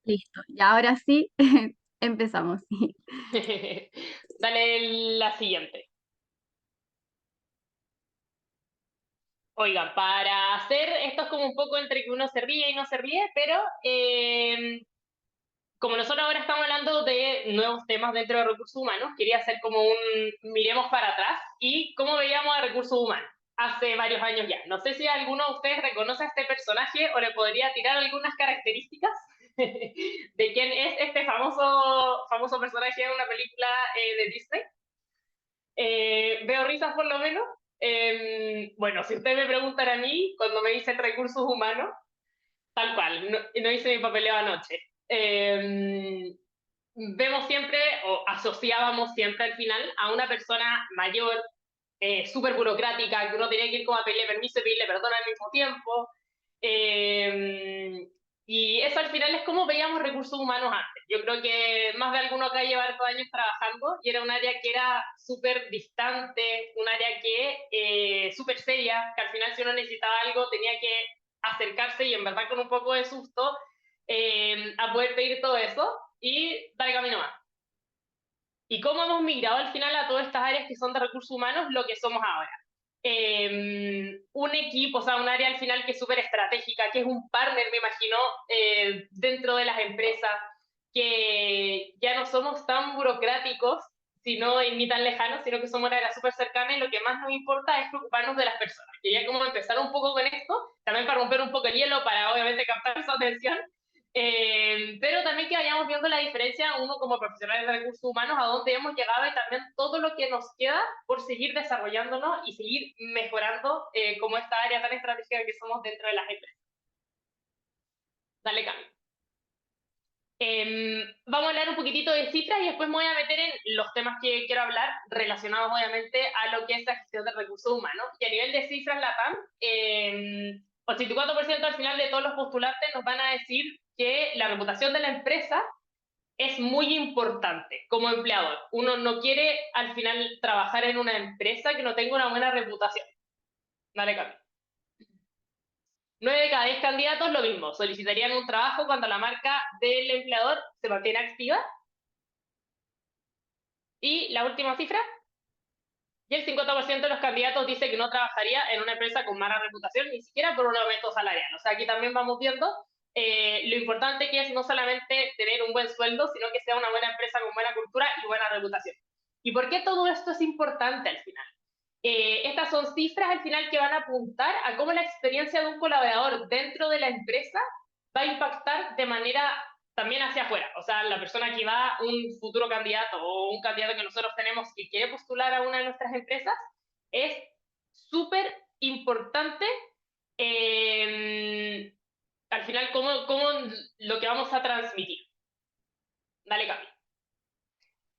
Listo, y ahora sí, empezamos. Dale la siguiente. Oigan, para hacer, esto es como un poco entre que uno se ríe y no se ríe, pero como nosotros ahora estamos hablando de nuevos temas dentro de recursos humanos, quería hacer como un miremos para atrás y cómo veíamos a recursos humanos hace varios años ya. No sé si alguno de ustedes reconoce a este personaje o le podría tirar algunas características de quién es este famoso personaje de una película de Disney. Veo risas por lo menos. Bueno, si ustedes me preguntan a mí, cuando me dicen recursos humanos, tal cual, no hice mi papeleo anoche. Vemos siempre, o asociábamos siempre al final, a una persona mayor, súper burocrática, que uno tenía que ir como a pedirle permiso y pedirle perdón al mismo tiempo. Eh, y eso al final es como veíamos recursos humanos antes. Yo creo que más de alguno acá lleva hartos años trabajando y era un área que era súper distante, un área que súper seria, que al final si uno necesitaba algo tenía que acercarse y en verdad con un poco de susto a poder pedir todo eso y dar camino más. Y cómo hemos migrado al final a todas estas áreas que son de recursos humanos, lo que somos ahora. Un equipo, o sea, un área al final que es súper estratégica, que es un partner, me imagino, dentro de las empresas, que ya no somos tan burocráticos, sino ni tan lejanos, sino que somos una área súper cercana y lo que más nos importa es preocuparnos de las personas. Quería como empezar un poco con esto, también para romper un poco el hielo, para obviamente captar su atención, pero también que vayamos viendo la diferencia uno como profesionales de recursos humanos, a dónde hemos llegado y también todo lo que nos queda por seguir desarrollándonos y seguir mejorando como esta área tan estratégica que somos dentro de las empresas. Dale cambio. Vamos a hablar un poquitito de cifras y después me voy a meter en los temas que quiero hablar relacionados obviamente a lo que es la gestión de recursos humanos. Y a nivel de cifras, la PAM, 84% al final de todos los postulantes nos van a decir que la reputación de la empresa es muy importante como empleador. Uno no quiere al final trabajar en una empresa que no tenga una buena reputación. Dale cambio. 9 de cada 10 candidatos lo mismo, solicitarían un trabajo cuando la marca del empleador se mantiene activa. Y la última cifra, y el 50% de los candidatos dice que no trabajaría en una empresa con mala reputación, ni siquiera por un aumento salarial. O sea, aquí también vamos viendo lo importante que es no solamente tener un buen sueldo, sino que sea una buena empresa con buena cultura y buena reputación. ¿Y por qué todo esto es importante al final? Estas son cifras al final que van a apuntar a cómo la experiencia de un colaborador dentro de la empresa va a impactar de manera también hacia afuera. O sea, la persona que va, un futuro candidato o un candidato que nosotros tenemos que quiere postular a una de nuestras empresas, es súper importante al final cómo lo que vamos a transmitir. Dale, Cami.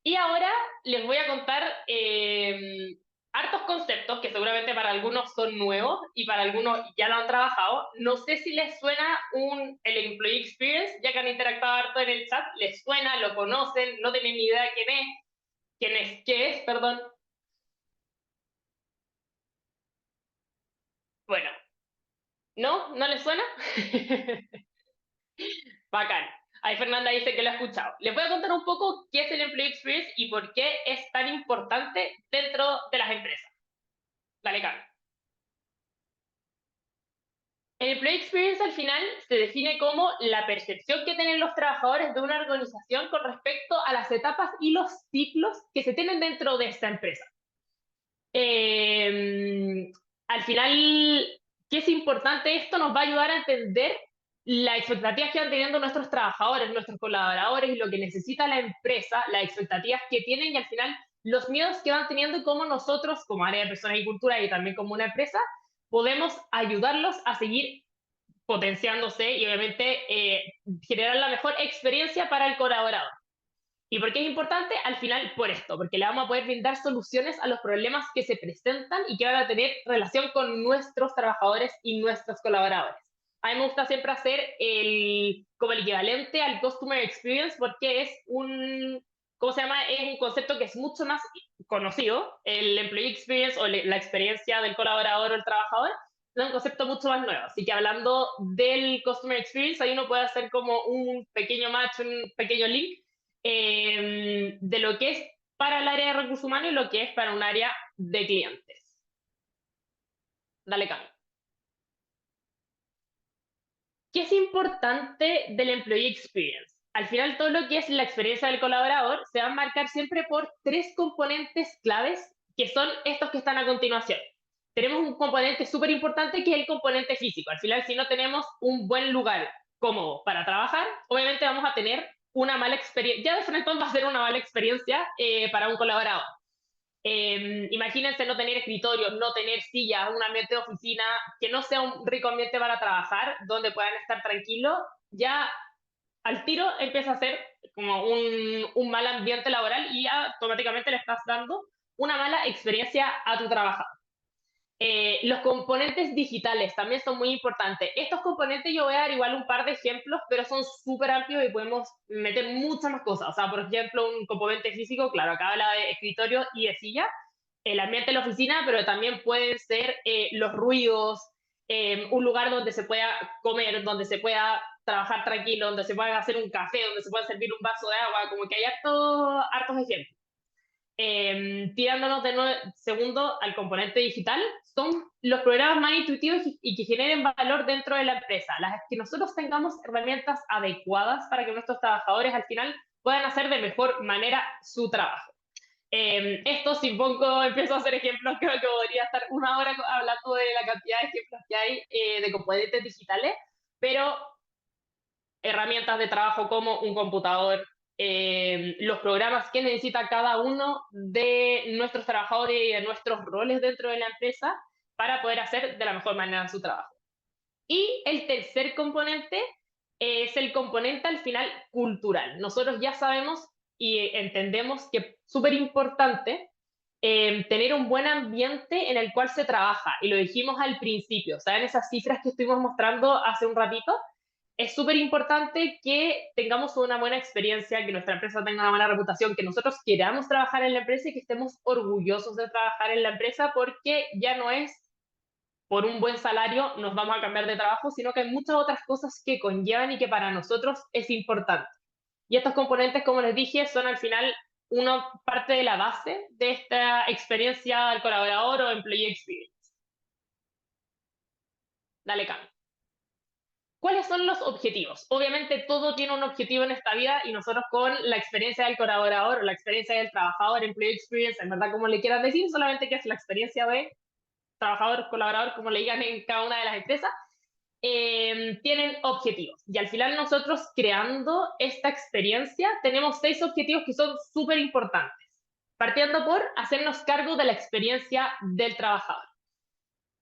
Y ahora les voy a contar hartos conceptos que seguramente para algunos son nuevos y para algunos ya lo han trabajado. No sé si les suena el Employee Experience, ya que han interactuado harto en el chat. ¿Les suena? ¿Lo conocen? ¿No tienen ni idea qué es, perdón? Bueno, ¿no? ¿No les suena? Bacán. Ahí Fernanda dice que lo ha escuchado. Les voy a contar un poco qué es el Employee Experience y por qué es tan importante dentro de las empresas. Dale, Carlos. El Employee Experience al final se define como la percepción que tienen los trabajadores de una organización con respecto a las etapas y los ciclos que se tienen dentro de esta empresa. Eh, Al final, ¿qué es importante? Esto nos va a ayudar a entender las expectativas que van teniendo nuestros trabajadores, nuestros colaboradores y lo que necesita la empresa, las expectativas que tienen y al final los miedos que van teniendo y cómo nosotros, como área de personas y cultura y también como una empresa, podemos ayudarlos a seguir potenciándose y obviamente generar la mejor experiencia para el colaborador. ¿Y por qué es importante? Al final, por esto, porque le vamos a poder brindar soluciones a los problemas que se presentan y que van a tener relación con nuestros trabajadores y nuestros colaboradores. A mí me gusta siempre hacer como el equivalente al Customer Experience porque es ¿cómo se llama? Es un concepto que es mucho más conocido, el Employee Experience o la experiencia del colaborador o el trabajador, un concepto mucho más nuevo. Así que hablando del Customer Experience, ahí uno puede hacer como un pequeño match, un pequeño link de lo que es para el área de recursos humanos y lo que es para un área de clientes. Dale, cambio. ¿Qué es importante del Employee Experience? Al final, todo lo que es la experiencia del colaborador se va a marcar siempre por tres componentes claves, que son estos que están a continuación. Tenemos un componente súper importante que es el componente físico. Al final, si no tenemos un buen lugar cómodo para trabajar, obviamente vamos a tener una mala experiencia. Ya de frente va a ser una mala experiencia para un colaborador. Imagínense no tener escritorio, no tener sillas, un ambiente de oficina que no sea un rico ambiente para trabajar, donde puedan estar tranquilos, ya al tiro empieza a ser como un mal ambiente laboral y automáticamente le estás dando una mala experiencia a tu trabajador. Los componentes digitales también son muy importantes. Estos componentes yo voy a dar igual un par de ejemplos, pero son súper amplios y podemos meter muchas más cosas. O sea, por ejemplo, un componente físico, claro, acá habla de escritorio y de silla, el ambiente de la oficina, pero también pueden ser los ruidos, un lugar donde se pueda comer, donde se pueda trabajar tranquilo, donde se pueda hacer un café, donde se pueda servir un vaso de agua, como que hay hartos ejemplos. Tirándonos de nuevo, segundo al componente digital, son los programas más intuitivos y que generen valor dentro de la empresa, las que nosotros tengamos herramientas adecuadas para que nuestros trabajadores al final puedan hacer de mejor manera su trabajo. Esto, si pongo, empiezo a hacer ejemplos, creo que podría estar una hora hablando de la cantidad de ejemplos que hay de componentes digitales, pero herramientas de trabajo como un computador, los programas que necesita cada uno de nuestros trabajadores y de nuestros roles dentro de la empresa para poder hacer de la mejor manera su trabajo. Y el tercer componente es el componente al final cultural. Nosotros ya sabemos y entendemos que es súper importante tener un buen ambiente en el cual se trabaja. Y lo dijimos al principio, ¿saben? Esas cifras que estuvimos mostrando hace un ratito, es súper importante que tengamos una buena experiencia, que nuestra empresa tenga una buena reputación, que nosotros queramos trabajar en la empresa y que estemos orgullosos de trabajar en la empresa porque ya no es por un buen salario nos vamos a cambiar de trabajo, sino que hay muchas otras cosas que conllevan y que para nosotros es importante. Y estos componentes, como les dije, son al final una parte de la base de esta experiencia al colaborador o employee experience. Dale, cambio. ¿Cuáles son los objetivos? Obviamente todo tiene un objetivo en esta vida y nosotros con la experiencia del colaborador o la experiencia del trabajador, employee experience, en verdad como le quieran decir, solamente que es la experiencia de trabajador, colaborador, como le digan en cada una de las empresas, tienen objetivos. Y al final nosotros creando esta experiencia tenemos 6 objetivos que son súper importantes. Partiendo por hacernos cargo de la experiencia del trabajador.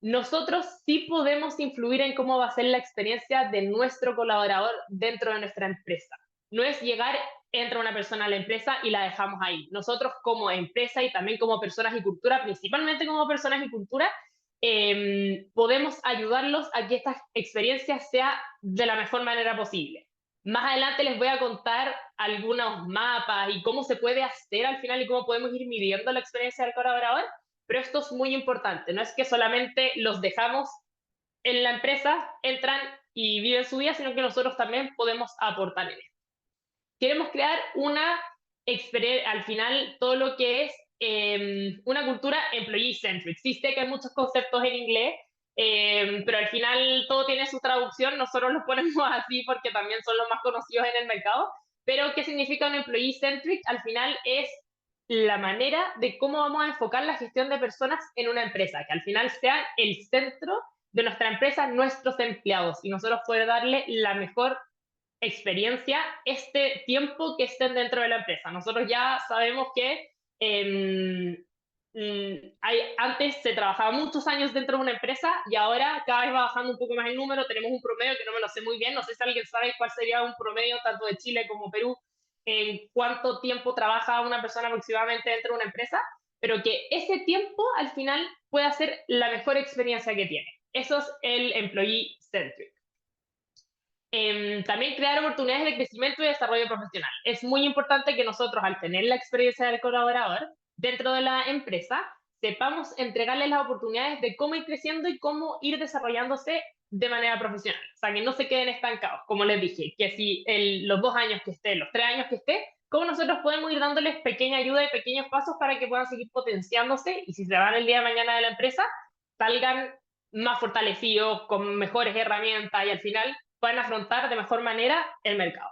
Nosotros sí podemos influir en cómo va a ser la experiencia de nuestro colaborador dentro de nuestra empresa. No es llegar, entra una persona a la empresa y la dejamos ahí. Nosotros como empresa y también como personas y cultura, principalmente como personas y cultura, podemos ayudarlos a que esta experiencia sea de la mejor manera posible. Más adelante les voy a contar algunos mapas y cómo se puede hacer al final y cómo podemos ir midiendo la experiencia del colaborador, pero esto es muy importante, no es que solamente los dejamos en la empresa, entran y viven su vida, sino que nosotros también podemos aportar en esto. Queremos crear una experiencia, al final todo lo que es una cultura employee-centric. Sí sé que hay muchos conceptos en inglés, pero al final todo tiene su traducción, nosotros los ponemos así porque también son los más conocidos en el mercado, pero ¿qué significa un employee-centric? Al final es la manera de cómo vamos a enfocar la gestión de personas en una empresa, que al final sean el centro de nuestra empresa, nuestros empleados, y nosotros poder darle la mejor experiencia este tiempo que estén dentro de la empresa. Nosotros ya sabemos que antes se trabajaba muchos años dentro de una empresa y ahora cada vez va bajando un poco más el número. Tenemos un promedio que no me lo sé muy bien, no sé si alguien sabe cuál sería un promedio tanto de Chile como Perú, en cuánto tiempo trabaja una persona aproximadamente dentro de una empresa, pero que ese tiempo al final pueda ser la mejor experiencia que tiene. Eso es el employee centric. También crear oportunidades de crecimiento y desarrollo profesional. Es muy importante que nosotros, al tener la experiencia del colaborador dentro de la empresa, sepamos entregarles las oportunidades de cómo ir creciendo y cómo ir desarrollándose de manera profesional. O sea, que no se queden estancados, como les dije, que si los 2 años que esté, los 3 años que esté, cómo nosotros podemos ir dándoles pequeña ayuda y pequeños pasos para que puedan seguir potenciándose y si se van el día de mañana de la empresa, salgan más fortalecidos, con mejores herramientas y al final puedan afrontar de mejor manera el mercado.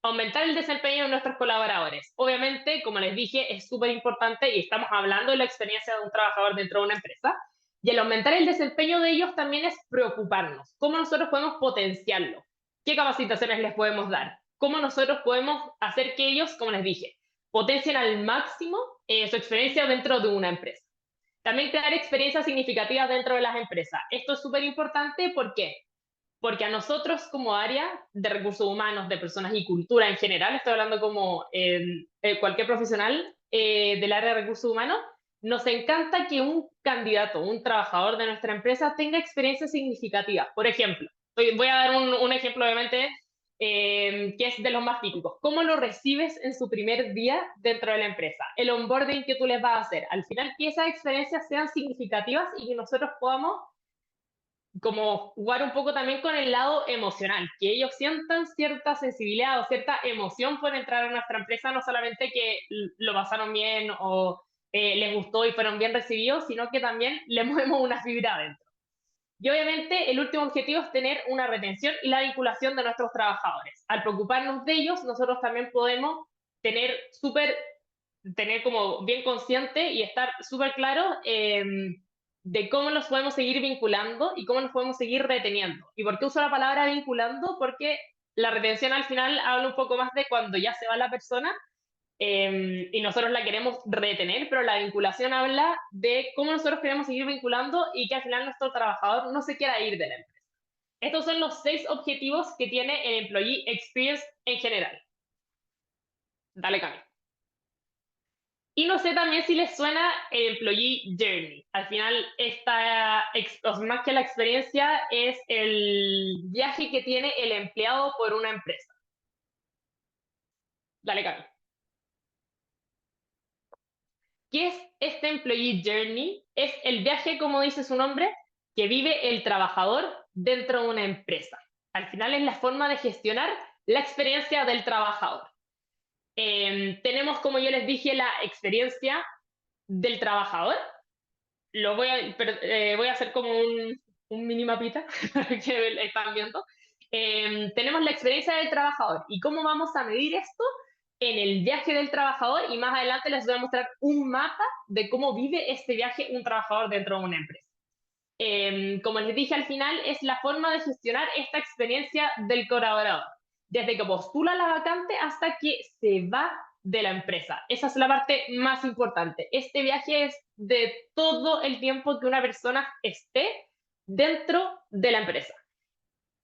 Aumentar el desempeño de nuestros colaboradores. Obviamente, como les dije, es súper importante y estamos hablando de la experiencia de un trabajador dentro de una empresa. Y el aumentar el desempeño de ellos también es preocuparnos. ¿Cómo nosotros podemos potenciarlo? ¿Qué capacitaciones les podemos dar? ¿Cómo nosotros podemos hacer que ellos, como les dije, potencien al máximo su experiencia dentro de una empresa? También crear experiencias significativas dentro de las empresas. Esto es súper importante, ¿por qué? Porque a nosotros como área de recursos humanos, de personas y cultura en general, estoy hablando como cualquier profesional del área de recursos humanos, nos encanta que un candidato, un trabajador de nuestra empresa tenga experiencias significativas. Por ejemplo, voy a dar un ejemplo obviamente que es de los más típicos. ¿Cómo lo recibes en su primer día dentro de la empresa? El onboarding que tú les vas a hacer. Al final, que esas experiencias sean significativas y que nosotros podamos como jugar un poco también con el lado emocional, que ellos sientan cierta sensibilidad o cierta emoción por entrar a nuestra empresa, no solamente que lo pasaron bien o les gustó y fueron bien recibidos, sino que también le movemos una fibra adentro. Y obviamente el último objetivo es tener una retención y la vinculación de nuestros trabajadores. Al preocuparnos de ellos, nosotros también podemos tener tener como bien consciente y estar súper claro de cómo nos podemos seguir vinculando y cómo nos podemos seguir reteniendo. ¿Y por qué uso la palabra vinculando? Porque la retención al final habla un poco más de cuando ya se va la persona y nosotros la queremos retener, pero la vinculación habla de cómo nosotros queremos seguir vinculando y que al final nuestro trabajador no se quiera ir de la empresa. Estos son los 6 objetivos que tiene el Employee Experience en general. Dale, Cami. Y no sé también si les suena el Employee Journey. Al final, más que la experiencia, es el viaje que tiene el empleado por una empresa. Dale, Cami. ¿Qué es este Employee Journey? Es el viaje, como dice su nombre, que vive el trabajador dentro de una empresa. Al final es la forma de gestionar la experiencia del trabajador. Tenemos, como yo les dije, la experiencia del trabajador. Voy a hacer como un mini mapita que están viendo. Tenemos la experiencia del trabajador. ¿Y cómo vamos a medir esto? En el viaje del trabajador y más adelante les voy a mostrar un mapa de cómo vive este viaje un trabajador dentro de una empresa. Como les dije al final, es la forma de gestionar esta experiencia del colaborador, desde que postula la vacante hasta que se va de la empresa. Esa es la parte más importante. Este viaje es de todo el tiempo que una persona esté dentro de la empresa.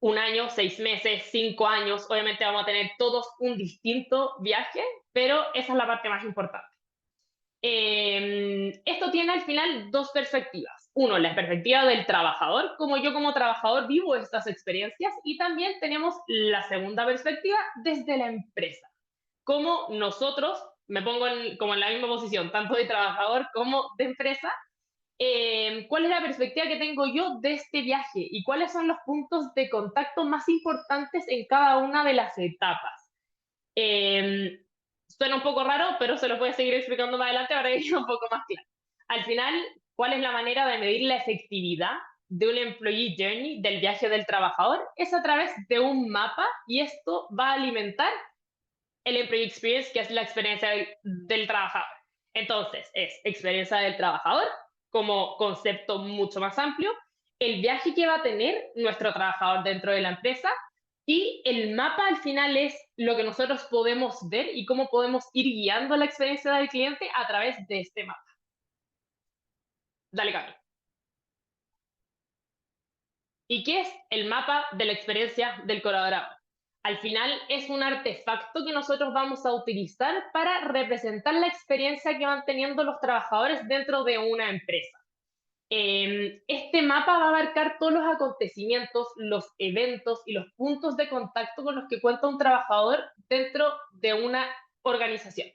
1 año, 6 meses, 5 años, obviamente vamos a tener todos un distinto viaje, pero esa es la parte más importante. Esto tiene al final 2 perspectivas. Uno, la perspectiva del trabajador, como yo como trabajador vivo estas experiencias, y también tenemos la segunda perspectiva desde la empresa. Como nosotros, me pongo como en la misma posición, tanto de trabajador como de empresa, cuál es la perspectiva que tengo yo de este viaje y cuáles son los puntos de contacto más importantes en cada una de las etapas. Suena un poco raro, pero se los voy a seguir explicando más adelante para que quede un poco más claro. Al final, ¿cuál es la manera de medir la efectividad de un employee journey, del viaje del trabajador? Es a través de un mapa y esto va a alimentar el employee experience, que es la experiencia del trabajador. Entonces, es experiencia del trabajador como concepto mucho más amplio, el viaje que va a tener nuestro trabajador dentro de la empresa y el mapa al final es lo que nosotros podemos ver y cómo podemos ir guiando la experiencia del cliente a través de este mapa. Dale, Cami. ¿Y qué es el mapa de la experiencia del colaborador? Al final es un artefacto que nosotros vamos a utilizar para representar la experiencia que van teniendo los trabajadores dentro de una empresa. Este mapa va a abarcar todos los acontecimientos, los eventos y los puntos de contacto con los que cuenta un trabajador dentro de una organización.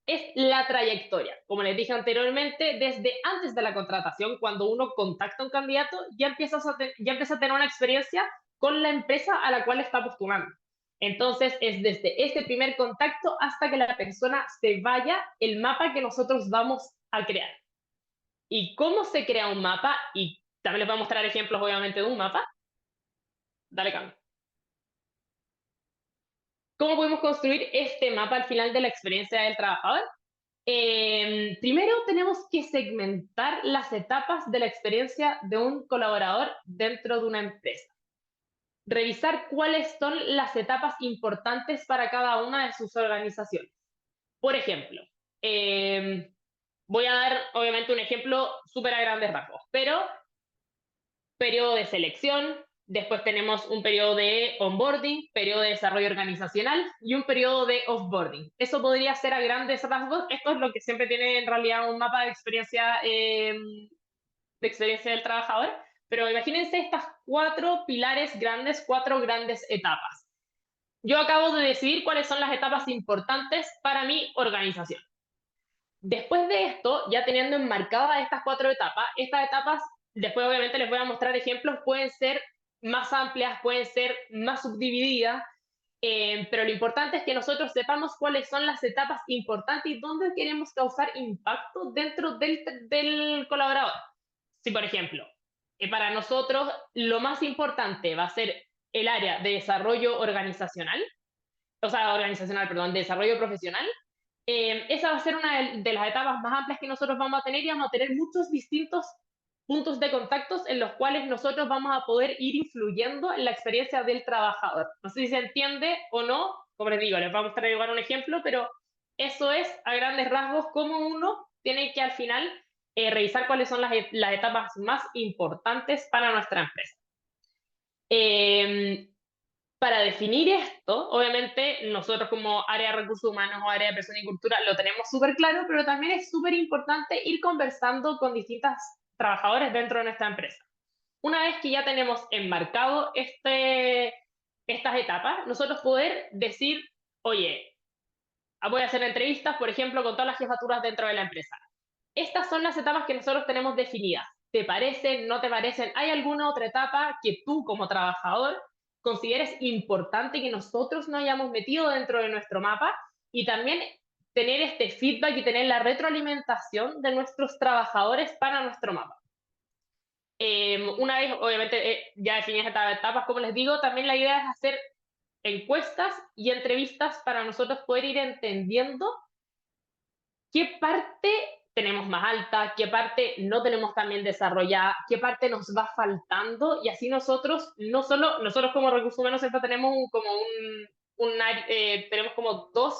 es la trayectoria. Como les dije anteriormente, desde antes de la contratación, cuando uno contacta a un candidato, ya empieza a tener una experiencia con la empresa a la cual está postulando. Entonces, es desde este primer contacto hasta que la persona se vaya el mapa que nosotros vamos a crear. ¿Y cómo se crea un mapa? Y también les voy a mostrar ejemplos, obviamente, de un mapa. Dale cambio. ¿Cómo podemos construir este mapa al final de la experiencia del trabajador? Primero tenemos que segmentar las etapas de la experiencia de un colaborador dentro de una empresa. Revisar cuáles son las etapas importantes para cada una de sus organizaciones. Por ejemplo, voy a dar obviamente un ejemplo súper a grandes rasgos, pero periodo de selección, después tenemos un periodo de onboarding, periodo de desarrollo organizacional y un periodo de offboarding. Eso podría ser a grandes rasgos. Esto es lo que siempre tiene en realidad un mapa de experiencia del trabajador, pero imagínense estas cuatro pilares grandes, cuatro grandes etapas. Yo acabo de decidir cuáles son las etapas importantes para mi organización. Después de esto, ya teniendo enmarcadas estas etapas, después obviamente les voy a mostrar ejemplos, pueden ser más amplias, pueden ser más subdivididas, pero lo importante es que nosotros sepamos cuáles son las etapas importantes y dónde queremos causar impacto dentro del colaborador. Si, por ejemplo, para nosotros lo más importante va a ser el área de desarrollo organizacional, perdón, de desarrollo profesional, esa va a ser una de las etapas más amplias que nosotros vamos a tener y vamos a tener muchos distintos puntos de contactos en los cuales nosotros vamos a poder ir influyendo en la experiencia del trabajador. No sé si se entiende o no, como les digo, les vamos a mostrar igual un ejemplo, pero eso es a grandes rasgos cómo uno tiene que al final revisar cuáles son las etapas más importantes para nuestra empresa. Para definir esto, obviamente nosotros como área de recursos humanos o área de persona y cultura lo tenemos súper claro, pero también es súper importante ir conversando con distintos trabajadores dentro de nuestra empresa. Una vez que ya tenemos enmarcado estas etapas, nosotros poder decir, oye, voy a hacer entrevistas, por ejemplo, con todas las jefaturas dentro de la empresa. Estas son las etapas que nosotros tenemos definidas. ¿Te parecen? ¿No te parecen? ¿Hay alguna otra etapa que tú como trabajador consideres importante que nosotros no hayamos metido dentro de nuestro mapa? Y también tener este feedback y tener la retroalimentación de nuestros trabajadores para nuestro mapa. Una vez, obviamente, ya definidas estas etapas, como les digo, también la idea es hacer encuestas y entrevistas para nosotros poder ir entendiendo qué parte tenemos más alta, qué parte no tenemos tan bien desarrollada, qué parte nos va faltando, y así nosotros, no solo nosotros como recursos humanos siempre tenemos tenemos como dos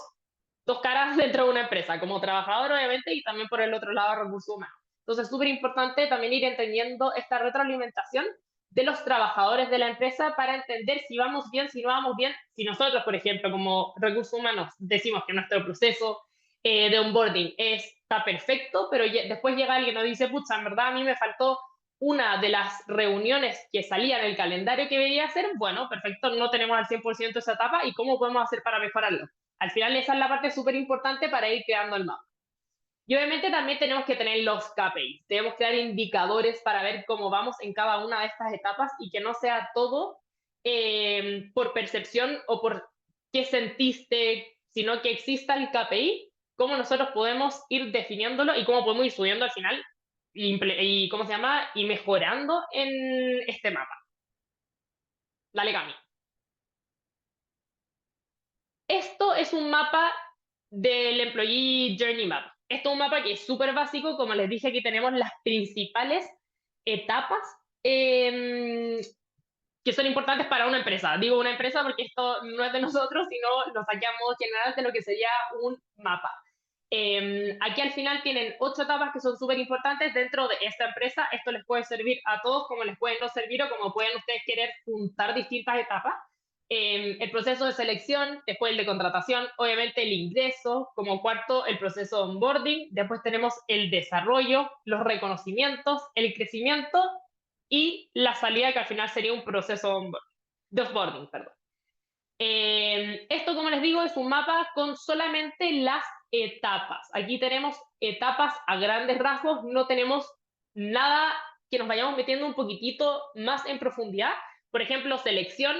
caras dentro de una empresa, como trabajador obviamente y también por el otro lado recursos humanos. Entonces es súper importante también ir entendiendo esta retroalimentación de los trabajadores de la empresa para entender si vamos bien, si no vamos bien, si nosotros, por ejemplo, como recursos humanos decimos que nuestro proceso de onboarding está perfecto, pero después llega alguien y nos dice, pucha, en verdad a mí me faltó una de las reuniones que salía en el calendario que debía hacer, bueno, perfecto, no tenemos al 100% esa etapa y cómo podemos hacer para mejorarlo. Al final esa es la parte súper importante para ir creando el mapa. Y obviamente también tenemos que tener los KPIs, debemos crear indicadores para ver cómo vamos en cada una de estas etapas y que no sea todo por percepción o por qué sentiste, sino que exista el KPI, cómo nosotros podemos ir definiéndolo y cómo podemos ir subiendo al final y ¿cómo se llama? Y mejorando en este mapa. Dale, Cami. Esto es un mapa del Employee Journey Map. Esto es un mapa que es súper básico. Como les dije, aquí tenemos las principales etapas que son importantes para una empresa. Digo una empresa porque esto no es de nosotros, sino lo sacamos general de lo que sería un mapa. Aquí al final tienen 8 etapas que son súper importantes dentro de esta empresa. Esto les puede servir a todos, como les puede no servir o como pueden ustedes querer juntar distintas etapas. El proceso de selección, después el de contratación, obviamente el ingreso, como cuarto el proceso de onboarding, después tenemos el desarrollo, los reconocimientos, el crecimiento y la salida, que al final sería un proceso de offboarding, perdón. Esto, como les digo, es un mapa con solamente las etapas. Aquí tenemos etapas a grandes rasgos, no tenemos nada que nos vayamos metiendo un poquitito más en profundidad. Por ejemplo, selección,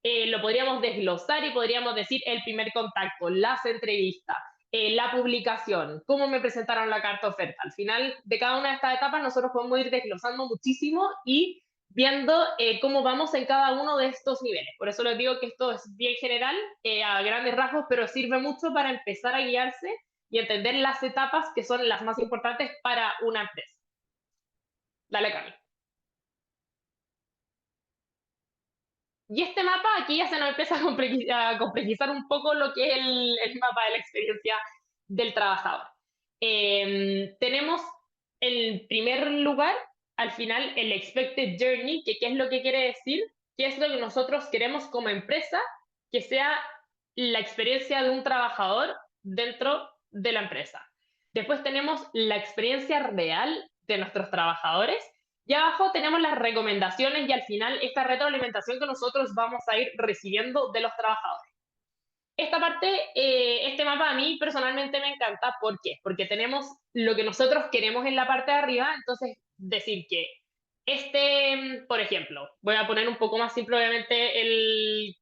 lo podríamos desglosar y podríamos decir el primer contacto, las entrevistas, la publicación, cómo me presentaron la carta oferta. Al final de cada una de estas etapas nosotros podemos ir desglosando muchísimo y viendo cómo vamos en cada uno de estos niveles. Por eso les digo que esto es bien general, a grandes rasgos, pero sirve mucho para empezar a guiarse y entender las etapas que son las más importantes para una empresa. Dale, Cami. Y este mapa aquí ya se nos empieza a complejizar un poco lo que es el mapa de la experiencia del trabajador. Tenemos en primer lugar, al final, el expected journey, que qué es lo que quiere decir, qué es lo que nosotros queremos como empresa que sea la experiencia de un trabajador dentro de la empresa. Después tenemos la experiencia real de nuestros trabajadores. Y abajo tenemos las recomendaciones y al final esta retroalimentación que nosotros vamos a ir recibiendo de los trabajadores. Esta parte, este mapa a mí personalmente me encanta. ¿Por qué? Porque tenemos lo que nosotros queremos en la parte de arriba. Entonces, decir que por ejemplo, voy a poner un poco más simple obviamente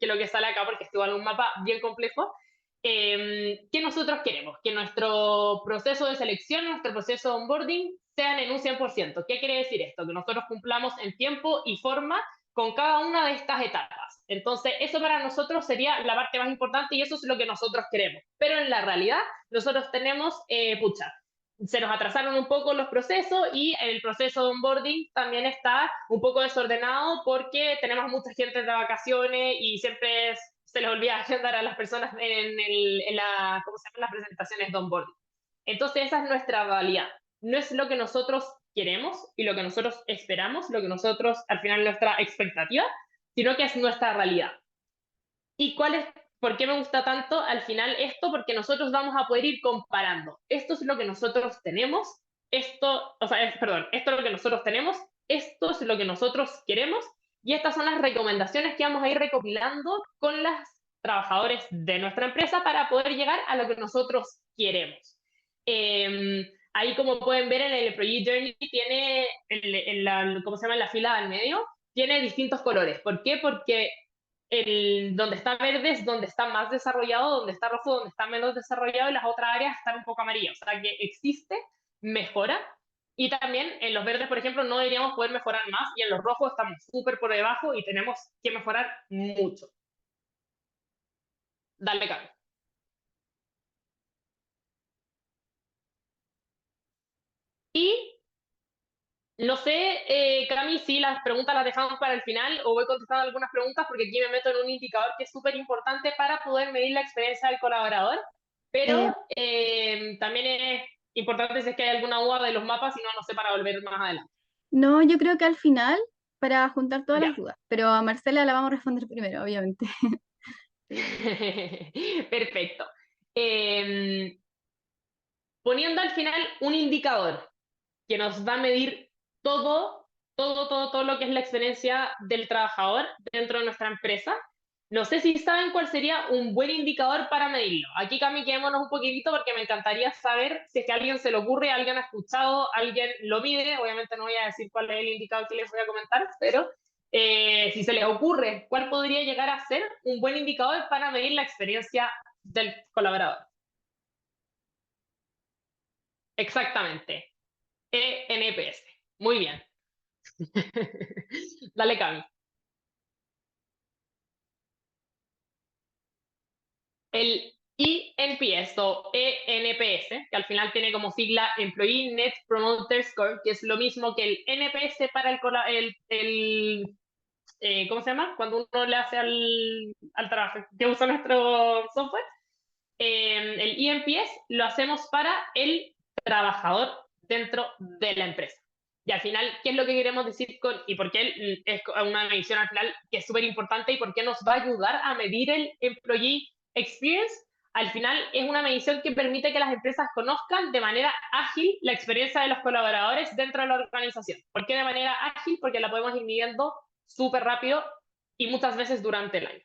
que lo que sale acá porque es igual un mapa bien complejo. ¿Qué nosotros queremos? Que nuestro proceso de selección, nuestro proceso de onboarding sean en un 100%. ¿Qué quiere decir esto? Que nosotros cumplamos en tiempo y forma con cada una de estas etapas. Entonces, eso para nosotros sería la parte más importante y eso es lo que nosotros queremos. Pero en la realidad, nosotros tenemos, se nos atrasaron un poco los procesos y el proceso de onboarding también está un poco desordenado porque tenemos mucha gente de vacaciones y siempre se les olvida agendar a las personas ¿cómo se llaman? Las presentaciones de onboarding. Entonces esa es nuestra realidad. No es lo que nosotros queremos y lo que nosotros esperamos, lo que nosotros, al final, nuestra expectativa, sino que es nuestra realidad. ¿Y por qué me gusta tanto al final esto? Porque nosotros vamos a poder ir comparando. Esto es lo que nosotros tenemos, esto es lo que nosotros tenemos, esto es lo que nosotros queremos, y estas son las recomendaciones que vamos a ir recopilando con los trabajadores de nuestra empresa para poder llegar a lo que nosotros queremos. Ahí, como pueden ver en el Employee Journey, tiene, ¿cómo se llama? En la fila del medio, tiene distintos colores. ¿Por qué? Porque donde está verde es donde está más desarrollado, donde está rojo, donde está menos desarrollado, y las otras áreas están un poco amarillas. O sea que existe mejora. Y también en los verdes, por ejemplo, no deberíamos poder mejorar más, y en los rojos estamos súper por debajo y tenemos que mejorar mucho. Dale, Cami. Y no sé, Cami, si las preguntas las dejamos para el final o voy contestando algunas preguntas porque aquí me meto en un indicador que es súper importante para poder medir la experiencia del colaborador, pero Eh, también es importante si es que hay alguna duda de los mapas, y no sé, para volver más adelante. no, yo creo que al final, para juntar todas Ya. las dudas, pero a Marcela la vamos a responder primero, obviamente. Perfecto. Eh, Poniendo al final un indicador que nos va a medir todo lo que es la experiencia del trabajador dentro de nuestra empresa. No sé si saben cuál sería un buen indicador para medirlo. Aquí, Cami, quedémonos un poquitito porque me encantaría saber si es que a alguien se le ocurre, alguien ha escuchado, alguien lo mide. Obviamente no voy a decir cuál es el indicador que les voy a comentar, pero si se les ocurre, ¿cuál podría llegar a ser un buen indicador para medir la experiencia del colaborador? Exactamente. ENPS. Muy bien. Dale, Cami. El ENPS o ENPS, que al final tiene como sigla Employee Net Promoter Score, que es lo mismo que el NPS para ¿cómo se llama? Cuando uno le hace al trabajo que usa nuestro software. El ENPS lo hacemos para el trabajador dentro de la empresa. Y al final, ¿qué es lo que queremos decir y por qué es una medición al final que es súper importante y por qué nos va a ayudar a medir el Employee Experience? Al final es una medición que permite que las empresas conozcan de manera ágil la experiencia de los colaboradores dentro de la organización. ¿Por qué de manera ágil? Porque la podemos ir midiendo súper rápido y muchas veces durante el año.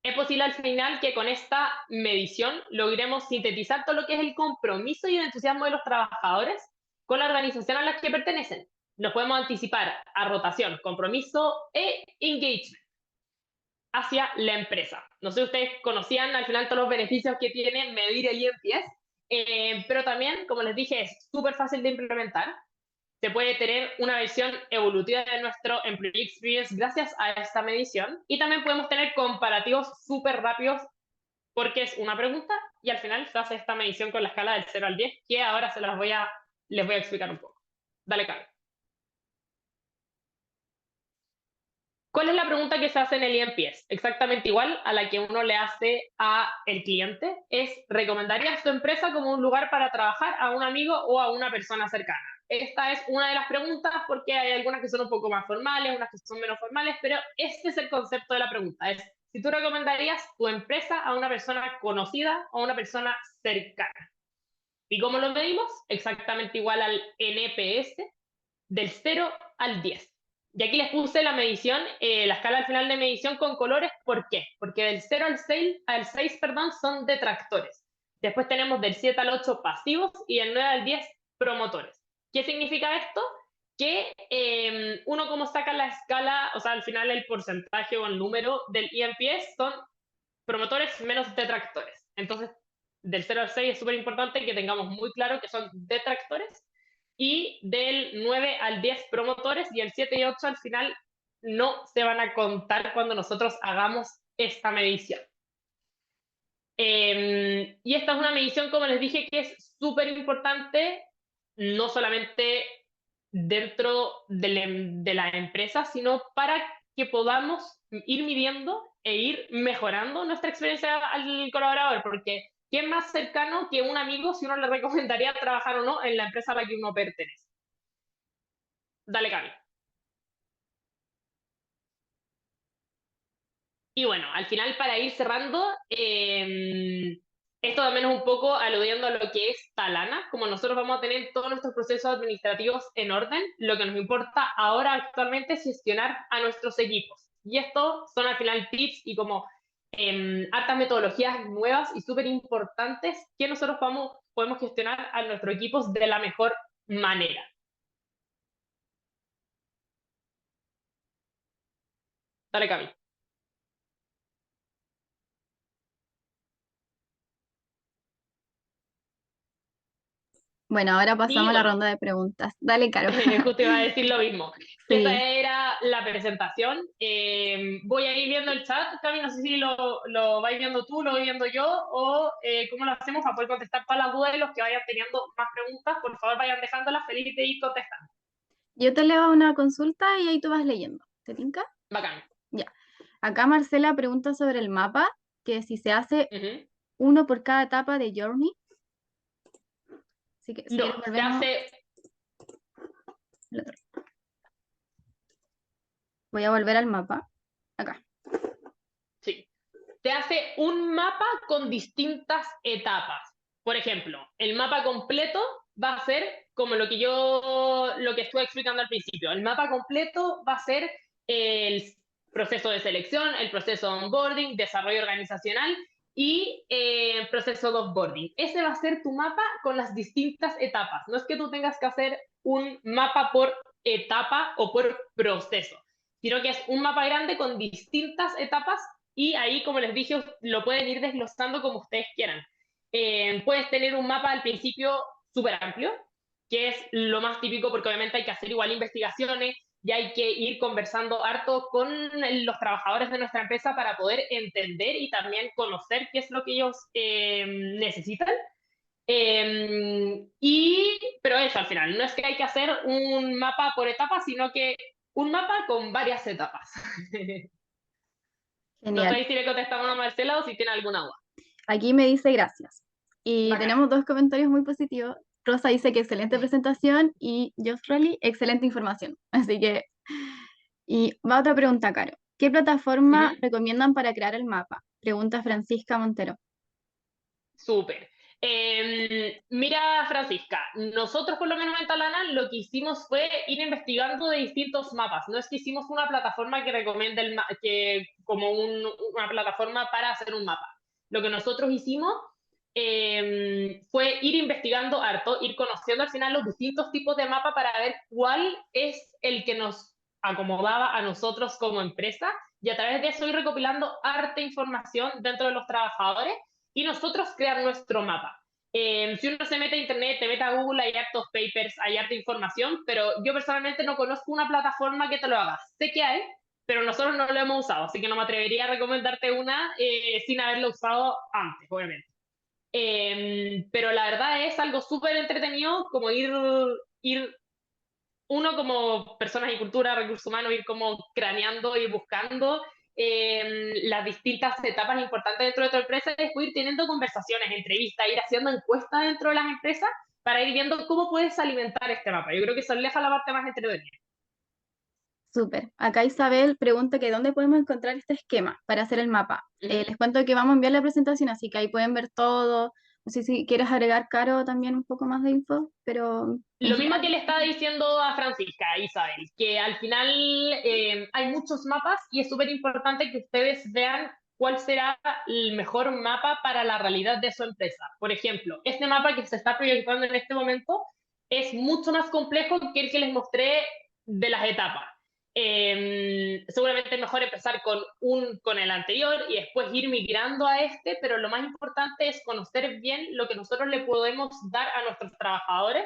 es posible al final que con esta medición logremos sintetizar todo lo que es el compromiso y el entusiasmo de los trabajadores con la organización a la que pertenecen. Nos podemos anticipar a rotación, compromiso e engagement hacia la empresa. No sé si ustedes conocían al final todos los beneficios que tiene medir el eNPS, pero también, como les dije, es súper fácil de implementar. Se puede tener una versión evolutiva de nuestro Employee Experience gracias a esta medición, y también podemos tener comparativos súper rápidos porque es una pregunta y al final se hace esta medición con la escala del 0 al 10, que ahora les voy a explicar un poco. Dale, Carlos. ¿Cuál es la pregunta que se hace en el eNPS? Exactamente igual a la que uno le hace a el cliente. Es, ¿recomendarías tu empresa como un lugar para trabajar a un amigo o a una persona cercana? Esta es una de las preguntas porque hay algunas que son un poco más formales, unas que son menos formales, pero este es el concepto de la pregunta. Es si tú recomendarías tu empresa a una persona conocida o a una persona cercana. ¿Y cómo lo medimos? Exactamente igual al NPS del 0 al 10. Y aquí les puse la medición, la escala al final de medición con colores. ¿Por qué? Porque del 0 al 6 perdón, son detractores. Después tenemos del 7 al 8 pasivos y del 9 al 10 promotores. ¿Qué significa esto? Que uno como saca la escala, o sea, al final el porcentaje o el número del eNPS son promotores menos detractores. Entonces, del 0 al 6 es súper importante que tengamos muy claro que son detractores, y del 9 al 10 promotores, y el 7 y 8 al final no se van a contar cuando nosotros hagamos esta medición. Y esta es una medición, como les dije, que es súper importante, no solamente dentro de la empresa, sino para que podamos ir midiendo e ir mejorando nuestra experiencia al colaborador, porque ¿quién más cercano que un amigo si uno le recomendaría trabajar o no en la empresa a la que uno pertenece? Dale, Cami. Y bueno, al final para ir cerrando, esto también es un poco aludiendo a lo que es Talana. Como nosotros vamos a tener todos nuestros procesos administrativos en orden, lo que nos importa ahora actualmente es gestionar a nuestros equipos. Y esto son al final tips y como hartas metodologías nuevas y súper importantes que nosotros podemos gestionar a nuestros equipos de la mejor manera. Dale, Cami. Bueno, ahora Y pasamos a la bueno, ronda de preguntas. Dale, Caro. justo iba a decir lo mismo. Esta Sí. era la presentación. Voy a ir viendo el chat, Cami, no sé si lo vais viendo tú, lo voy viendo yo, o cómo lo hacemos para poder contestar todas las dudas de los que vayan teniendo más preguntas. Por favor, vayan dejándolas, feliz de ir contestando. Yo te leo una consulta y ahí tú vas leyendo. ¿Te tinca? Bacán. Ya. Acá Marcela pregunta sobre el mapa, que si se hace Ujú. uno por cada etapa de Journey. Así que si No, quieres se volvemos hace, al otro. Voy a volver al mapa. Acá. sí, se hace un mapa con distintas etapas. Por ejemplo, el mapa completo va a ser como lo que estuve explicando al principio. El mapa completo va a ser el proceso de selección, el proceso de onboarding, desarrollo organizacional y proceso de offboarding. Ese va a ser tu mapa con las distintas etapas. No es que tú tengas que hacer un mapa por etapa o por proceso, sino que es un mapa grande con distintas etapas, y ahí, como les dije, lo pueden ir desglosando como ustedes quieran. Puedes tener un mapa al principio súper amplio, que es lo más típico porque obviamente hay que hacer igual investigaciones y hay que ir conversando harto con los trabajadores de nuestra empresa para poder entender y también conocer qué es lo que ellos necesitan. Pero eso al final, no es que hay que hacer un mapa por etapas, sino que un mapa con varias etapas. No Genial. sé si le contestamos a Marcela o si tiene alguna duda. Aquí me dice gracias. Y Bacán. tenemos dos comentarios muy positivos. Rosa dice que excelente presentación y Josh Rowley, excelente información. Así que, y va otra pregunta, Caro. ¿Qué plataforma Ujú. recomiendan para crear el mapa? Pregunta Francisca Montero. Súper. Mira, Francisca, nosotros por lo menos en Talana lo que hicimos fue ir investigando de distintos mapas. No es que hicimos una plataforma que recomiende como una plataforma para hacer un mapa. Lo que nosotros hicimos fue ir investigando harto, ir conociendo al final los distintos tipos de mapa para ver cuál es el que nos acomodaba a nosotros como empresa y a través de eso ir recopilando harta información dentro de los trabajadores y nosotros crear nuestro mapa. Si uno se mete a internet, te mete a Google, hay hartos papers, hay harta información, pero yo personalmente no conozco una plataforma que te lo haga. Sé que hay, pero nosotros no lo hemos usado, así que no me atrevería a recomendarte una sin haberlo usado antes, obviamente. Pero la verdad es algo súper entretenido como ir uno como personas y cultura, recursos humanos, ir como craneando y buscando las distintas etapas importantes dentro de tu empresa y después ir teniendo conversaciones, entrevistas, ir haciendo encuestas dentro de las empresas para ir viendo cómo puedes alimentar este mapa. Yo creo que eso es la parte más entretenida. Súper. Acá Isabel pregunta que dónde podemos encontrar este esquema para hacer el mapa. Ujú. Les cuento que vamos a enviar la presentación, así que ahí pueden ver todo. No sé si quieres agregar, Caro, también un poco más de info, pero en Lo mismo que general, le estaba diciendo a Francisca, a Isabel, que al final hay muchos mapas y es súper importante que ustedes vean cuál será el mejor mapa para la realidad de su empresa. Por ejemplo, este mapa que se está proyectando en este momento es mucho más complejo que el que les mostré de las etapas. Seguramente es mejor empezar con el anterior y después ir migrando a este, pero lo más importante es conocer bien lo que nosotros le podemos dar a nuestros trabajadores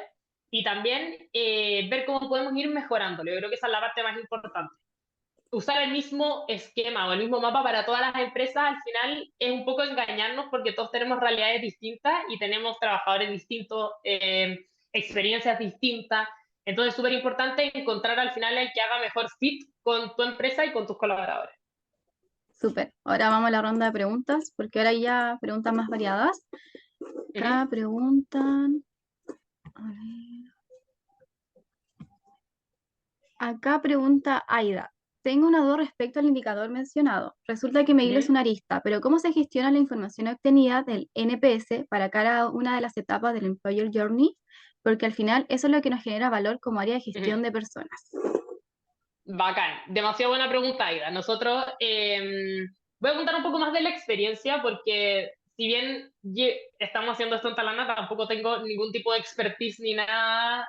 y también ver cómo podemos ir mejorándolo. Yo creo que esa es la parte más importante. Usar el mismo esquema o el mismo mapa para todas las empresas al final es un poco engañarnos porque todos tenemos realidades distintas y tenemos trabajadores distintos, experiencias distintas. Entonces es súper importante encontrar al final el que haga mejor fit con tu empresa y con tus colaboradores. súper. Ahora vamos a la ronda de preguntas, porque ahora ya preguntas más variadas. Uh -huh. Acá preguntan. A ver. Acá pregunta Aida. Tengo una duda respecto al indicador mencionado. Resulta que Uh Mail es -huh. una arista, pero ¿cómo se gestiona la información obtenida del NPS para cada una de las etapas del Employer Journey? Porque al final eso es lo que nos genera valor como área de Uh -huh. gestión de personas. Bacán, demasiado buena pregunta, Aida. Nosotros, voy a contar un poco más de la experiencia porque si bien estamos haciendo esto en Talana, tampoco tengo ningún tipo de expertise ni nada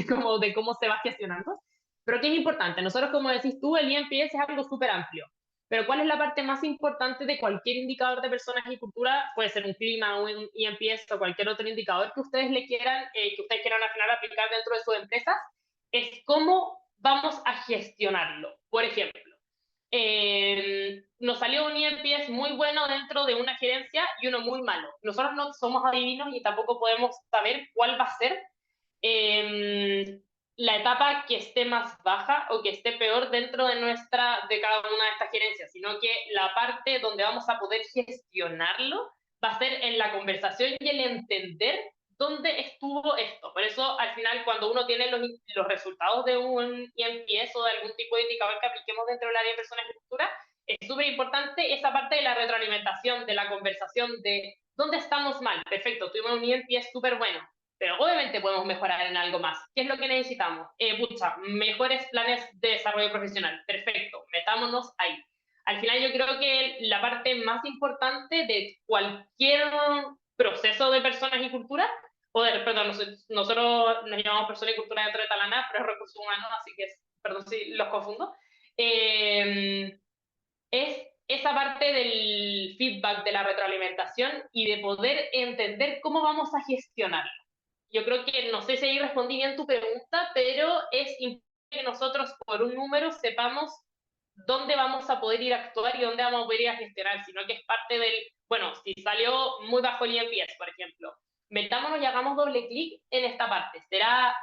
como de cómo se va gestionando. Pero ¿qué es importante? Nosotros, como decís tú, el INPS es algo súper amplio. Pero ¿cuál es la parte más importante de cualquier indicador de personas y cultura? Puede ser un clima, un INPS o cualquier otro indicador que ustedes que ustedes quieran al final aplicar dentro de sus empresas, es cómo vamos a gestionarlo. Por ejemplo, nos salió un INPS muy bueno dentro de una gerencia y uno muy malo. Nosotros no somos adivinos y tampoco podemos saber cuál va a ser eh, la etapa que esté más baja o que esté peor dentro de cada una de estas gerencias, sino que la parte donde vamos a poder gestionarlo va a ser en la conversación y el entender dónde estuvo esto. Por eso, al final, cuando uno tiene los resultados de un INPS o de algún tipo de indicador que apliquemos dentro del área de personas y cultura, es súper importante esa parte de la retroalimentación, de la conversación, de dónde estamos mal. Perfecto, tuvimos un INPS súper bueno, pero obviamente podemos mejorar en algo más. ¿Qué es lo que necesitamos? Mejores planes de desarrollo profesional. Perfecto, metámonos ahí. Al final yo creo que la parte más importante de cualquier proceso de personas y cultura perdón, nosotros nos llamamos Persona y Cultura dentro de Talana, pero es recursos humanos, así que, perdón si los confundo, es esa parte del feedback, de la retroalimentación y de poder entender cómo vamos a gestionarlo. Yo creo que, no sé si ahí respondí bien tu pregunta, pero es importante que nosotros por un número sepamos dónde vamos a poder ir a actuar y dónde vamos a poder ir a gestionar, sino que es parte del, bueno, si salió muy bajo el INPS, por ejemplo, metámonos y hagamos doble clic en esta parte. Será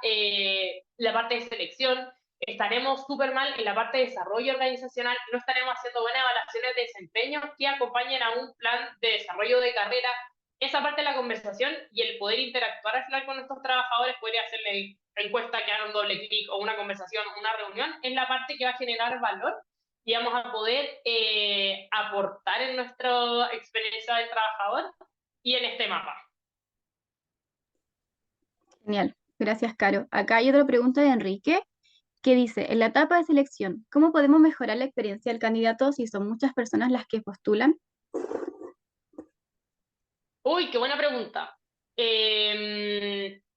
la parte de selección, estaremos súper mal en la parte de desarrollo organizacional, no estaremos haciendo buenas evaluaciones de desempeño que acompañen a un plan de desarrollo de carrera. Esa parte de la conversación y el poder interactuar al final con nuestros trabajadores, poder hacerle encuesta que hagan un doble clic o una conversación, una reunión, es la parte que va a generar valor y vamos a poder aportar en nuestra experiencia de trabajador y en este mapa. Genial. Gracias, Caro. Acá hay otra pregunta de Enrique que dice, en la etapa de selección, ¿cómo podemos mejorar la experiencia del candidato si son muchas personas las que postulan? Uy, qué buena pregunta.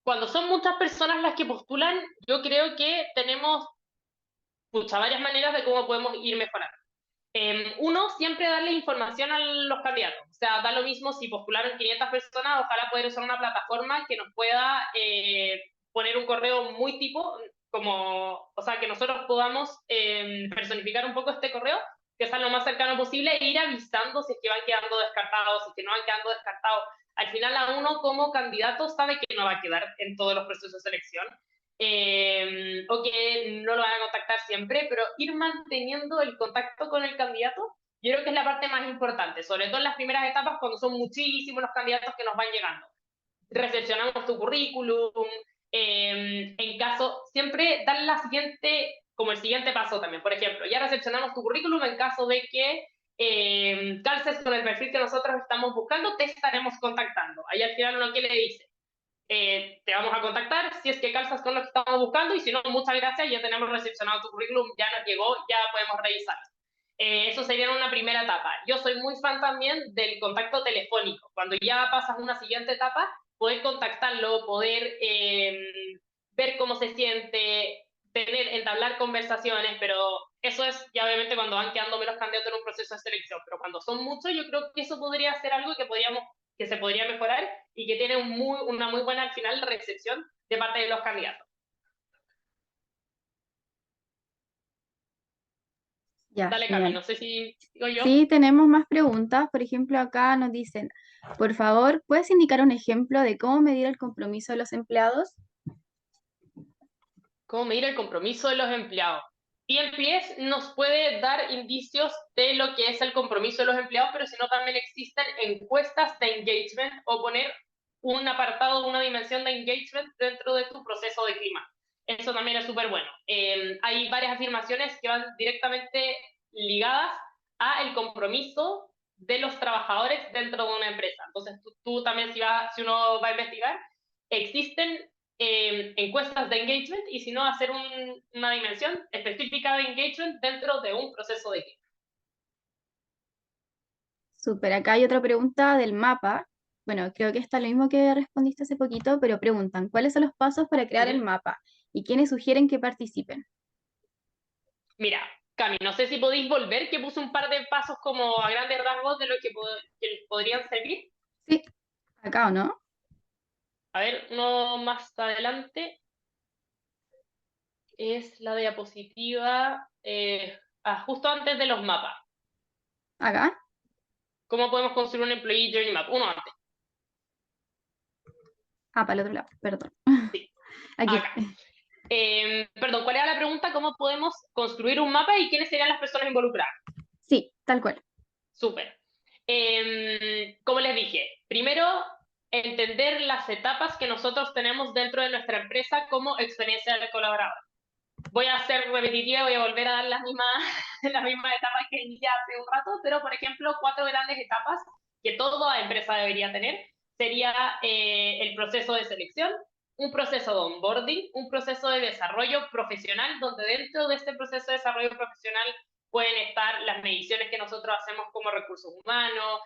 Cuando son muchas personas las que postulan, yo creo que tenemos varias maneras de cómo podemos ir mejorando. Uno, siempre darle información a los candidatos. O sea, da lo mismo si postularon 500 personas, ojalá poder usar una plataforma que nos pueda poner un correo muy tipo, como, o sea, que nosotros podamos personificar un poco este correo, que sea lo más cercano posible, e ir avisando si es que van quedando descartados, si es que no van quedando descartados. Al final, a uno como candidato sabe que no va a quedar en todos los procesos de selección, o que no lo van a contactar siempre, pero ir manteniendo el contacto con el candidato, yo creo que es la parte más importante, sobre todo en las primeras etapas cuando son muchísimos los candidatos que nos van llegando. Recepcionamos tu currículum, en caso, siempre dar la siguiente, como el siguiente paso también, por ejemplo, ya recepcionamos tu currículum en caso de que calces con el perfil que nosotros estamos buscando, te estaremos contactando. Ahí al final uno, ¿qué le dice? Te vamos a contactar si es que calzas con lo que estamos buscando y si no, muchas gracias, ya tenemos recepcionado tu currículum, ya nos llegó, ya podemos revisar. Eso sería una primera etapa. Yo soy muy fan también del contacto telefónico. Cuando ya pasas una siguiente etapa, poder contactarlo, poder ver cómo se siente, entablar conversaciones, pero eso es ya obviamente cuando van quedando menos candidatos en un proceso de selección. Pero cuando son muchos, yo creo que eso podría ser algo que se podría mejorar y que tiene una muy buena al final recepción de parte de los candidatos. Ya, Dale, Cami, genial. no sé si digo yo. Sí, tenemos más preguntas. Por ejemplo, acá nos dicen, por favor, ¿puedes indicar un ejemplo de cómo medir el compromiso de los empleados? ¿Cómo medir el compromiso de los empleados? PNPS nos puede dar indicios de lo que es el compromiso de los empleados, pero si no también existen encuestas de engagement o poner un apartado, una dimensión de engagement dentro de tu proceso de clima. Eso también es súper bueno. Hay varias afirmaciones que van directamente ligadas a el compromiso de los trabajadores dentro de una empresa. Entonces, tú también, si uno va a investigar, existen encuestas de engagement y si no, hacer una dimensión específica de engagement dentro de un proceso de clima. Súper, acá hay otra pregunta del mapa. Bueno, creo que está lo mismo que respondiste hace poquito, pero preguntan, ¿cuáles son los pasos para crear el Uh-huh. mapa? ¿Y quiénes sugieren que participen? Mira, Cami, no sé si podéis volver, que puse un par de pasos como a grandes rasgos de lo que podrían servir. Sí, acá o no. A ver, uno más adelante es la diapositiva justo antes de los mapas. Acá. ¿Cómo podemos construir un Employee Journey Map? Uno antes, Ah, para el otro lado, perdón. sí, Aquí. acá. Perdón, ¿cuál era la pregunta? ¿Cómo podemos construir un mapa y quiénes serían las personas involucradas? Sí, tal cual. Súper. Como les dije, primero entender las etapas que nosotros tenemos dentro de nuestra empresa como experiencia del colaborador. Voy a ser repetitiva, voy a volver a dar las mismas etapas que inicié hace un rato, pero por ejemplo, 4 grandes etapas que toda empresa debería tener sería el proceso de selección, un proceso de onboarding, un proceso de desarrollo profesional, donde dentro de este proceso de desarrollo profesional pueden estar las mediciones que nosotros hacemos como recursos humanos,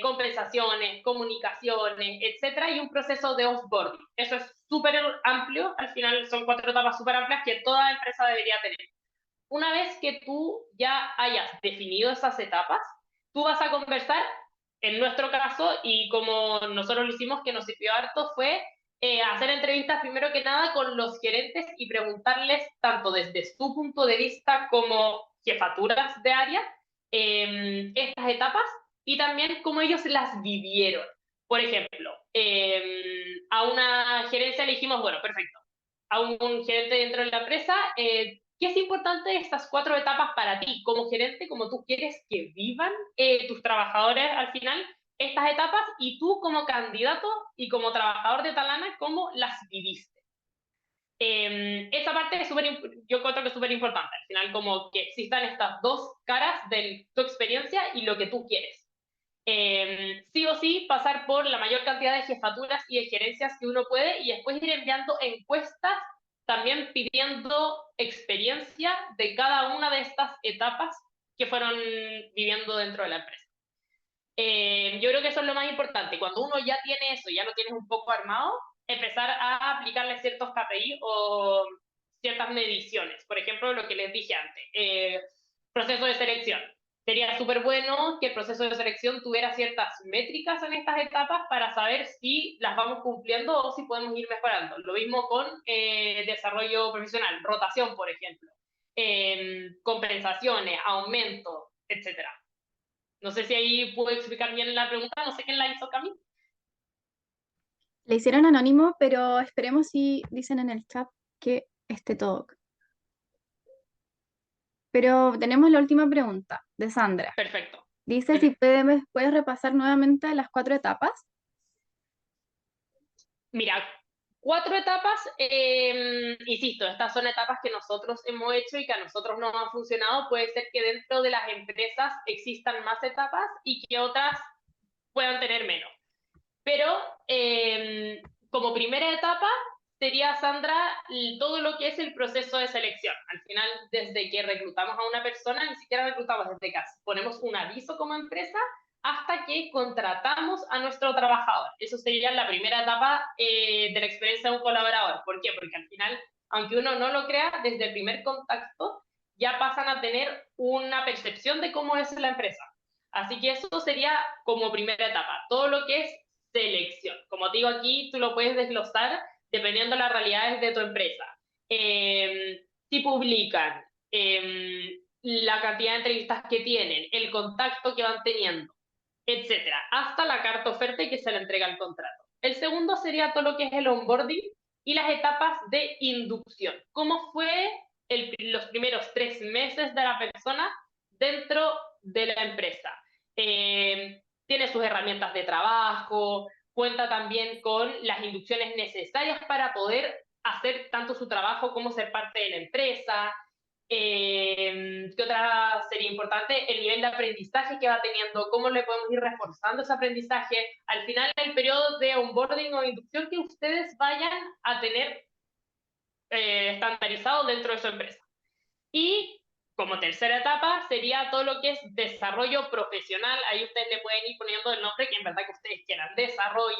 compensaciones, comunicaciones, etcétera, y un proceso de offboarding. Eso es súper amplio, al final son 4 etapas súper amplias que toda empresa debería tener. Una vez que tú ya hayas definido esas etapas, tú vas a conversar, en nuestro caso, y como nosotros lo hicimos, que nos sirvió harto, fue hacer entrevistas primero que nada con los gerentes y preguntarles, tanto desde su punto de vista como jefaturas de área, estas etapas y también cómo ellos las vivieron. Por ejemplo, a una gerencia le dijimos, bueno, perfecto, a un gerente dentro de la empresa, ¿qué es importante de estas 4 etapas para ti como gerente, como tú quieres que vivan tus trabajadores al final estas etapas y tú como candidato y como trabajador de Talana, cómo las viviste? Esa parte es yo creo que es súper importante, al final como que existan estas dos caras de tu experiencia y lo que tú quieres. Sí o sí pasar por la mayor cantidad de jefaturas y de gerencias que uno puede y después ir enviando encuestas, también pidiendo experiencia de cada una de estas etapas que fueron viviendo dentro de la empresa. Yo creo que eso es lo más importante. Cuando uno ya tiene eso, ya lo tienes un poco armado, empezar a aplicarle ciertos KPI o ciertas mediciones. Por ejemplo, lo que les dije antes, proceso de selección. Sería súper bueno que el proceso de selección tuviera ciertas métricas en estas etapas para saber si las vamos cumpliendo o si podemos ir mejorando. Lo mismo con desarrollo profesional, rotación, por ejemplo, compensaciones, aumento, etcétera. No sé si ahí puedo explicar bien la pregunta, no sé quién la hizo, Cami. Le hicieron anónimo, pero esperemos si dicen en el chat que esté todo. Pero tenemos la última pregunta de Sandra. Perfecto. Dice si puedes repasar nuevamente las 4 etapas. Mira, 4 etapas, insisto, estas son etapas que nosotros hemos hecho y que a nosotros no han funcionado. Puede ser que dentro de las empresas existan más etapas y que otras puedan tener menos. Pero como primera etapa sería, Sandra, todo lo que es el proceso de selección. Al final, desde que reclutamos a una persona, ni siquiera reclutamos, desde que ponemos un aviso como empresa hasta que contratamos a nuestro trabajador. Eso sería la primera etapa de la experiencia de un colaborador. ¿Por qué? Porque al final, aunque uno no lo crea, desde el primer contacto ya pasan a tener una percepción de cómo es la empresa. Así que eso sería como primera etapa. Todo lo que es selección. Como te digo aquí, tú lo puedes desglosar dependiendo de las realidades de tu empresa. Si publican, la cantidad de entrevistas que tienen, el contacto que van teniendo, etcétera, hasta la carta oferta y que se le entrega el contrato. El segundo sería todo lo que es el onboarding y las etapas de inducción. ¿Cómo fue los primeros 3 meses de la persona dentro de la empresa? Tiene sus herramientas de trabajo, cuenta también con las inducciones necesarias para poder hacer tanto su trabajo como ser parte de la empresa. ¿Qué otra sería importante? El nivel de aprendizaje que va teniendo, cómo le podemos ir reforzando ese aprendizaje. Al final, el periodo de onboarding o inducción que ustedes vayan a tener estandarizado dentro de su empresa. Y como tercera etapa sería todo lo que es desarrollo profesional. Ahí ustedes le pueden ir poniendo el nombre que en verdad que ustedes quieran. Desarrollo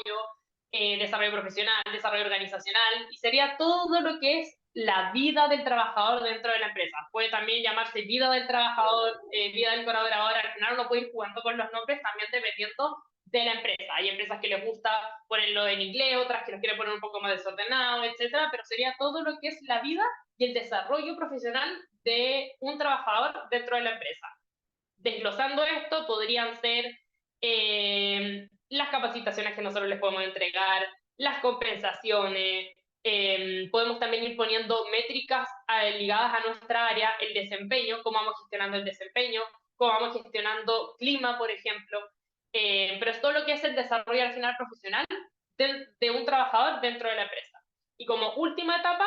profesional, desarrollo organizacional. Y sería todo lo que es la vida del trabajador dentro de la empresa. Puede también llamarse vida del trabajador, vida del colaborador. Al final uno puede ir jugando con los nombres también dependiendo de la empresa. Hay empresas que les gusta ponerlo en inglés, otras que lo quieren poner un poco más desordenado, etcétera, pero sería todo lo que es la vida y el desarrollo profesional de un trabajador dentro de la empresa. Desglosando esto, podrían ser las capacitaciones que nosotros les podemos entregar, las compensaciones, podemos también ir poniendo métricas ligadas a nuestra área, el desempeño, cómo vamos gestionando el desempeño, cómo vamos gestionando clima, por ejemplo, pero es todo lo que es el desarrollo al final profesional de un trabajador dentro de la empresa. Y como última etapa,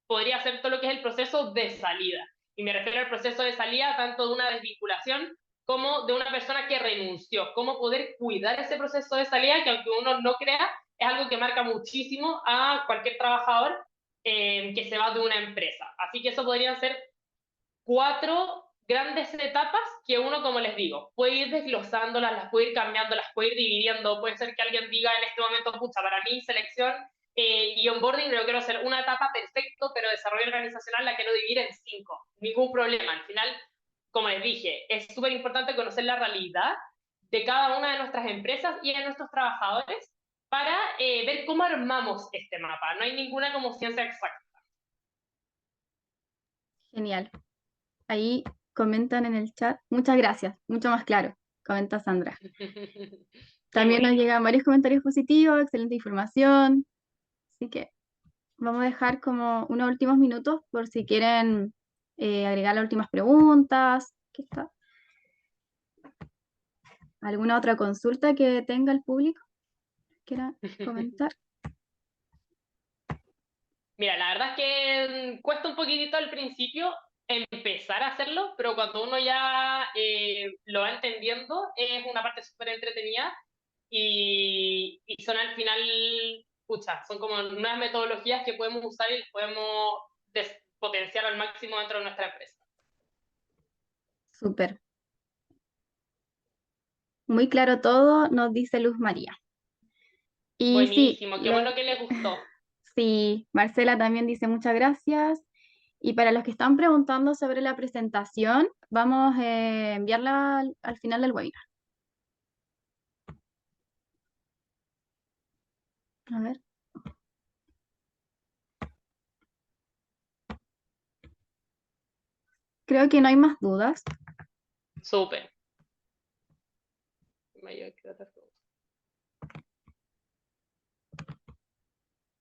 podría ser todo lo que es el proceso de salida. Y me refiero al proceso de salida tanto de una desvinculación como de una persona que renunció. Cómo poder cuidar ese proceso de salida que aunque uno no crea, es algo que marca muchísimo a cualquier trabajador que se va de una empresa. Así que eso podrían ser 4 grandes etapas que uno, como les digo, puede ir desglosándolas, las puede ir cambiando, las puede ir dividiendo. Puede ser que alguien diga en este momento, pucha, para mí selección y onboarding no quiero hacer una etapa perfecto, pero desarrollo organizacional la quiero dividir en 5. Ningún problema. Al final, como les dije, es súper importante conocer la realidad de cada una de nuestras empresas y de nuestros trabajadores para ver cómo armamos este mapa. No hay ninguna como ciencia exacta. Genial. Ahí comentan en el chat. Muchas gracias. Mucho más claro. Comenta Sandra. Qué También nos bueno. llegan varios comentarios positivos, excelente información. Así que vamos a dejar como unos últimos minutos por si quieren agregar las últimas preguntas. ¿Qué está? ¿Alguna otra consulta que tenga el público? ¿Quiera comentar? Mira, la verdad es que cuesta un poquitito al principio empezar a hacerlo, pero cuando uno ya lo va entendiendo, es una parte súper entretenida y son al final, pucha, son como nuevas metodologías que podemos usar y podemos potenciar al máximo dentro de nuestra empresa. Súper. Muy claro todo, nos dice Luz María. Y sí, Buenísimo, qué bueno que les gustó. sí, Marcela también dice muchas gracias. Y para los que están preguntando sobre la presentación, vamos a enviarla al final del webinar. A ver. Creo que no hay más dudas. Súper. Mayor que otras cosas.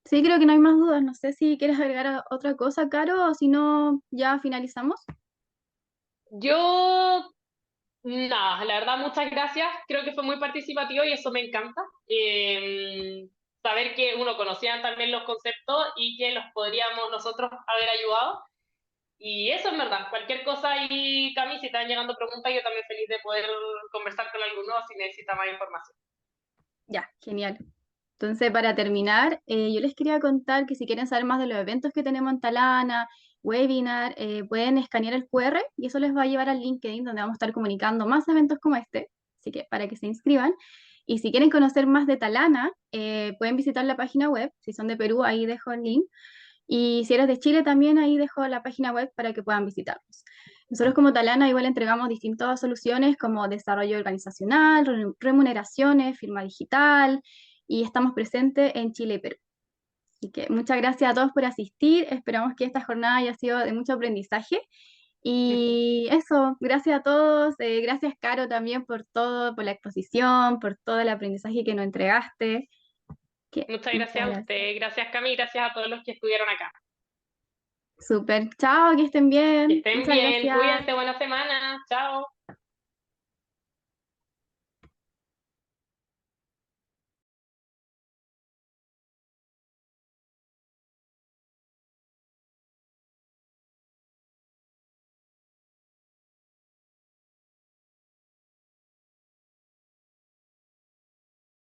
Sí, creo que no hay más dudas. No sé si quieres agregar otra cosa, Caro, o si no, ya finalizamos. Yo, nada, la verdad, muchas gracias. Creo que fue muy participativo y eso me encanta. Saber que uno conocía también los conceptos y que los podríamos nosotros haber ayudado. Y eso es verdad. Cualquier cosa ahí, Cami, si están llegando preguntas, yo también feliz de poder conversar con alguno si necesita más información. Ya, genial. Entonces, para terminar, yo les quería contar que si quieren saber más de los eventos que tenemos en Talana, webinar, pueden escanear el QR y eso les va a llevar al LinkedIn donde vamos a estar comunicando más eventos como este, así que para que se inscriban. Y si quieren conocer más de Talana, pueden visitar la página web. Si son de Perú, ahí dejo el link. Y si eres de Chile, también ahí dejo la página web para que puedan visitarnos. Nosotros como Talana igual entregamos distintas soluciones como desarrollo organizacional, remuneraciones, firma digital y estamos presentes en Chile y Perú. Así que muchas gracias a todos por asistir. Esperamos que esta jornada haya sido de mucho aprendizaje. Y eso, gracias a todos. Gracias, Caro, también por todo, por la exposición, por todo el aprendizaje que nos entregaste. Muchas Muchas gracias a gracias. usted, gracias Cami, gracias a todos los que estuvieron acá. Súper. Chao, que estén Que bien. estén Muchas bien, gracias. cuídense, buena semana, chao.